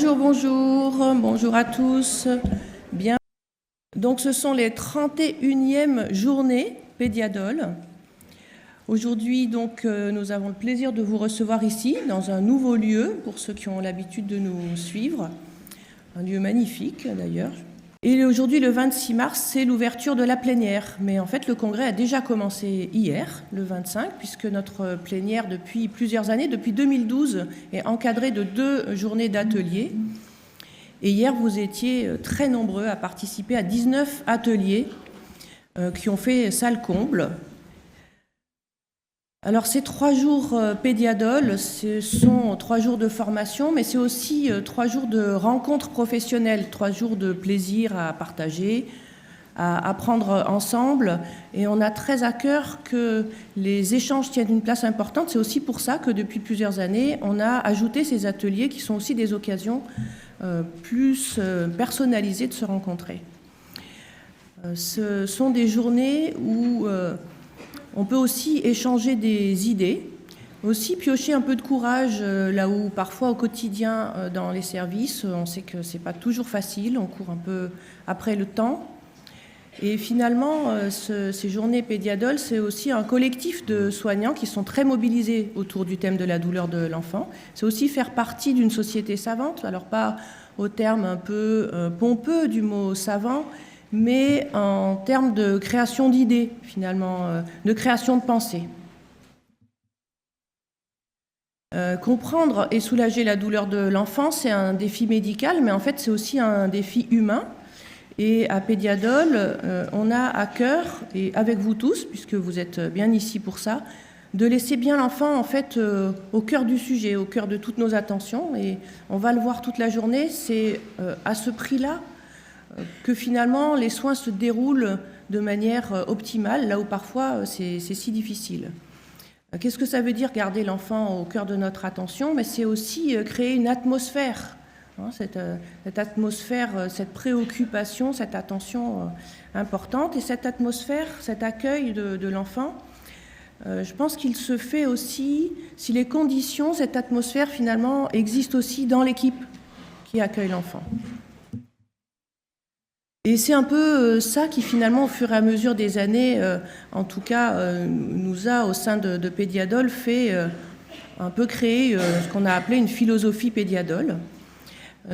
Bonjour, bonjour à tous. Bien. Donc ce sont les 31e journées Pédiadol. Aujourd'hui, donc, nous avons le plaisir de vous recevoir ici, dans un nouveau lieu, pour ceux qui ont l'habitude de nous suivre. Un lieu magnifique, d'ailleurs. Et aujourd'hui, le 26 mars, c'est l'ouverture de la plénière. Mais en fait, le congrès a déjà commencé hier, le 25, puisque notre plénière, depuis plusieurs années, depuis 2012, est encadrée de 2 journées d'ateliers. Et hier, vous étiez très nombreux à participer à 19 ateliers qui ont fait salle comble. Alors, ces 3 jours Pédiadol, ce sont 3 jours de formation, mais c'est aussi 3 jours de rencontres professionnelles, 3 jours de plaisir à partager, à apprendre ensemble. Et on a très à cœur que les échanges tiennent une place importante. C'est aussi pour ça que depuis plusieurs années, on a ajouté ces ateliers qui sont aussi des occasions plus personnalisées de se rencontrer. Ce sont des journées où on peut aussi échanger des idées, aussi piocher un peu de courage là où parfois au quotidien dans les services, on sait que c'est pas toujours facile, on court un peu après le temps. Et finalement, ces journées Pédiadol, c'est aussi un collectif de soignants qui sont très mobilisés autour du thème de la douleur de l'enfant. C'est aussi faire partie d'une société savante, alors pas au terme un peu pompeux du mot savant, mais en termes de création d'idées, finalement, de création de pensée. Comprendre et soulager la douleur de l'enfant, c'est un défi médical, mais en fait, c'est aussi un défi humain. Et à Pédiadol, on a à cœur, et avec vous tous, puisque vous êtes bien ici pour ça, de laisser bien l'enfant, en fait, au cœur du sujet, au cœur de toutes nos attentions. Et on va le voir toute la journée, c'est à ce prix-là que finalement les soins se déroulent de manière optimale, là où parfois c'est si difficile. Qu'est-ce que ça veut dire garder l'enfant au cœur de notre attention? Mais c'est aussi créer une atmosphère, hein, cette atmosphère, cette préoccupation, cette attention importante. Et cette atmosphère, cet accueil de l'enfant, je pense qu'il se fait aussi si les conditions, cette atmosphère finalement existe aussi dans l'équipe qui accueille l'enfant. Et c'est un peu ça qui finalement, au fur et à mesure des années, en tout cas, nous a, au sein de Pédiadol, fait un peu créer ce qu'on a appelé une philosophie Pédiadol.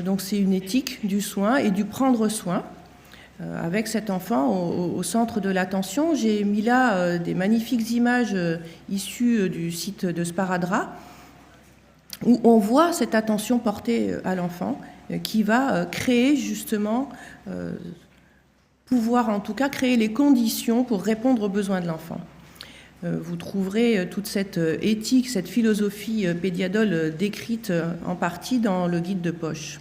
Donc c'est une éthique du soin et du prendre soin, avec cet enfant au centre de l'attention. J'ai mis là des magnifiques images issues du site de Sparadrap, où on voit cette attention portée à l'enfant, qui va créer justement, pouvoir en tout cas créer les conditions pour répondre aux besoins de l'enfant. Vous trouverez toute cette éthique, cette philosophie Pédiadol décrite en partie dans le guide de poche.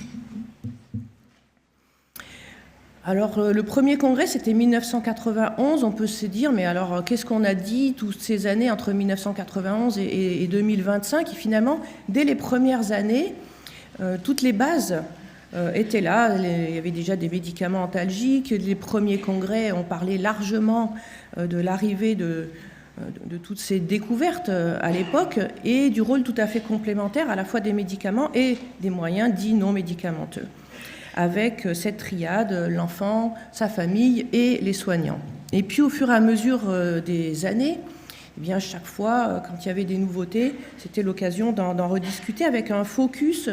Alors le premier congrès, c'était 1991, on peut se dire, mais alors qu'est-ce qu'on a dit toutes ces années entre 1991 et 2025? Et finalement, dès les premières années, toutes les bases étaient là. Il y avait déjà des médicaments antalgiques. Les premiers congrès ont parlé largement de l'arrivée de toutes ces découvertes à l'époque et du rôle tout à fait complémentaire à la fois des médicaments et des moyens dits non médicamenteux, avec cette triade, l'enfant, sa famille et les soignants. Et puis au fur et à mesure des années, eh bien, chaque fois, quand il y avait des nouveautés, c'était l'occasion d'en rediscuter avec un focus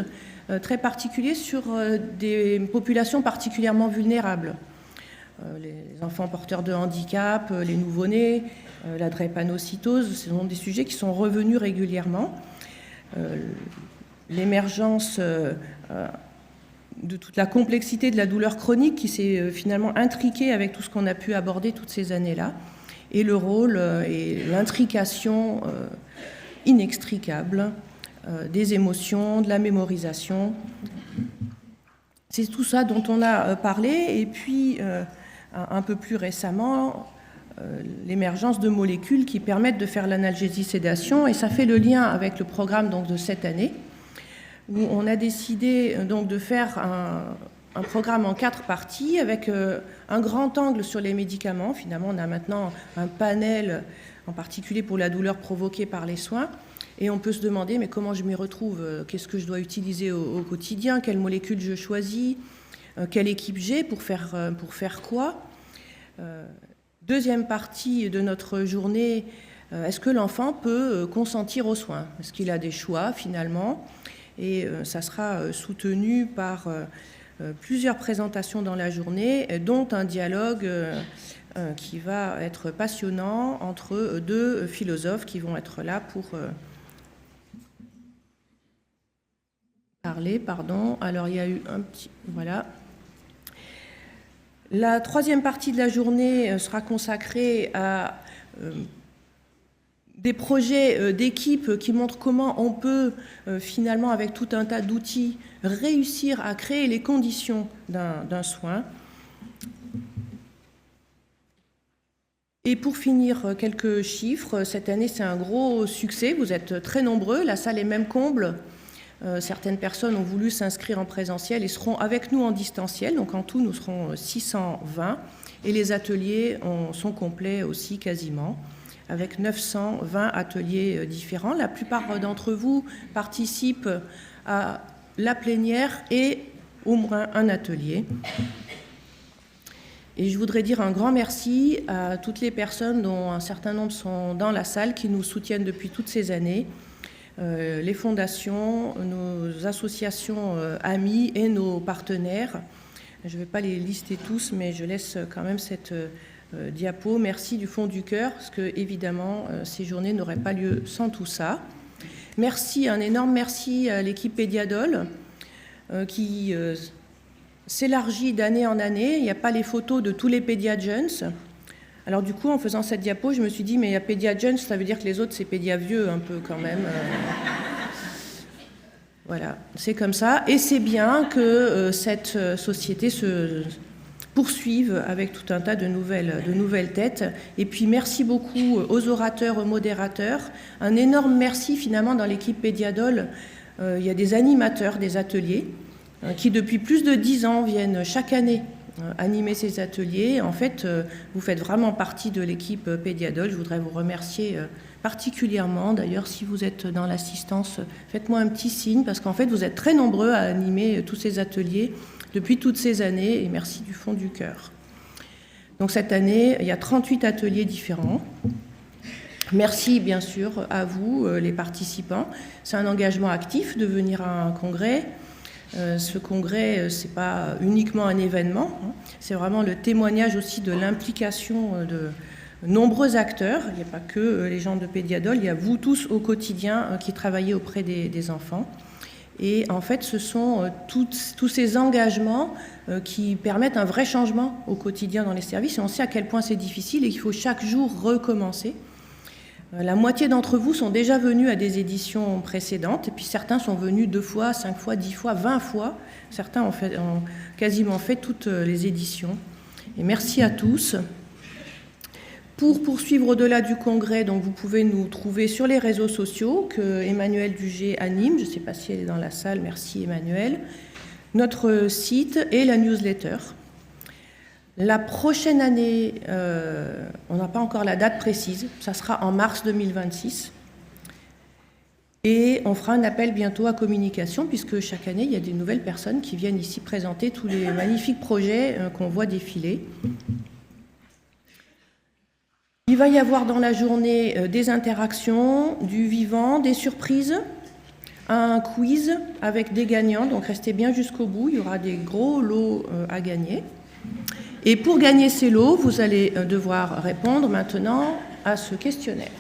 très particulier sur des populations particulièrement vulnérables. Les enfants porteurs de handicap, les nouveau-nés, la drépanocytose, ce sont des sujets qui sont revenus régulièrement. L'émergence de toute la complexité de la douleur chronique qui s'est finalement intriquée avec tout ce qu'on a pu aborder toutes ces années-là, et le rôle et l'intrication inextricable des émotions, de la mémorisation. C'est tout ça dont on a parlé, et puis un peu plus récemment, l'émergence de molécules qui permettent de faire l'analgésie-sédation, et ça fait le lien avec le programme donc, de cette année, où on a décidé donc, de faire un programme en 4 parties, avec un grand angle sur les médicaments. Finalement, on a maintenant un panel, en particulier pour la douleur provoquée par les soins, Et on peut se demander, mais comment je m'y retrouve? Qu'est-ce que je dois utiliser au quotidien? Quelle molécule je choisis? Quelle équipe j'ai pour faire quoi? Deuxième partie de notre journée, est-ce que l'enfant peut consentir aux soins? Est-ce qu'il a des choix finalement? Et ça sera soutenu par plusieurs présentations dans la journée, dont un dialogue qui va être passionnant entre deux philosophes qui vont être là pour parler. Alors il y a eu un petit... Voilà. La troisième partie de la journée sera consacrée à des projets d'équipe qui montrent comment on peut finalement, avec tout un tas d'outils, réussir à créer les conditions d'un soin. Et pour finir, quelques chiffres. Cette année, c'est un gros succès. Vous êtes très nombreux. La salle est même comble. Certaines personnes ont voulu s'inscrire en présentiel et seront avec nous en distanciel. Donc en tout, nous serons 620. Et les ateliers sont complets aussi quasiment, avec 920 ateliers différents. La plupart d'entre vous participent à la plénière et au moins un atelier. Et je voudrais dire un grand merci à toutes les personnes dont un certain nombre sont dans la salle, qui nous soutiennent depuis toutes ces années, les fondations, nos associations amies et nos partenaires. Je ne vais pas les lister tous, mais je laisse quand même cette diapo. Merci du fond du cœur, parce que évidemment, ces journées n'auraient pas lieu sans tout ça. Merci, un énorme merci à l'équipe Pédiadol, qui s'élargit d'année en année. Il n'y a pas les photos de tous les Pédiagents. Alors du coup, en faisant cette diapo, je me suis dit, mais il y a Pédiagents, ça veut dire que les autres, c'est Pédiavieux un peu quand même. Voilà, c'est comme ça. Et c'est bien que cette société se poursuive avec tout un tas de nouvelles têtes. Et puis merci beaucoup aux orateurs, aux modérateurs. Un énorme merci finalement dans l'équipe Pédiadol. Il y a des animateurs des ateliers qui depuis plus de 10 ans viennent chaque année animer ces ateliers. En fait, vous faites vraiment partie de l'équipe Pédiadol. Je voudrais vous remercier particulièrement. D'ailleurs, si vous êtes dans l'assistance, faites-moi un petit signe, parce qu'en fait, vous êtes très nombreux à animer tous ces ateliers depuis toutes ces années, et merci du fond du cœur. Donc cette année, il y a 38 ateliers différents. Merci bien sûr à vous, les participants. C'est un engagement actif de venir à un congrès. Ce congrès, ce n'est pas uniquement un événement, c'est vraiment le témoignage aussi de l'implication de nombreux acteurs. Il n'y a pas que les gens de Pédiadol, il y a vous tous au quotidien qui travaillez auprès des enfants. Et en fait, ce sont tous ces engagements qui permettent un vrai changement au quotidien dans les services. Et on sait à quel point c'est difficile et qu'il faut chaque jour recommencer. La moitié d'entre vous sont déjà venus à des éditions précédentes, et puis certains sont venus 2 fois, 5 fois, 10 fois, 20 fois. Certains ont quasiment fait toutes les éditions. Et merci à tous. Pour poursuivre au-delà du congrès, donc vous pouvez nous trouver sur les réseaux sociaux que Emmanuelle Dugé anime. Je ne sais pas si elle est dans la salle, merci Emmanuelle. Notre site et la newsletter. La prochaine année, on n'a pas encore la date précise, ça sera en mars 2026. Et on fera un appel bientôt à communication, puisque chaque année, il y a des nouvelles personnes qui viennent ici présenter tous les magnifiques projets qu'on voit défiler. Il va y avoir dans la journée des interactions, du vivant, des surprises, un quiz avec des gagnants, donc restez bien jusqu'au bout, il y aura des gros lots à gagner. Et pour gagner ces lots, vous allez devoir répondre maintenant à ce questionnaire.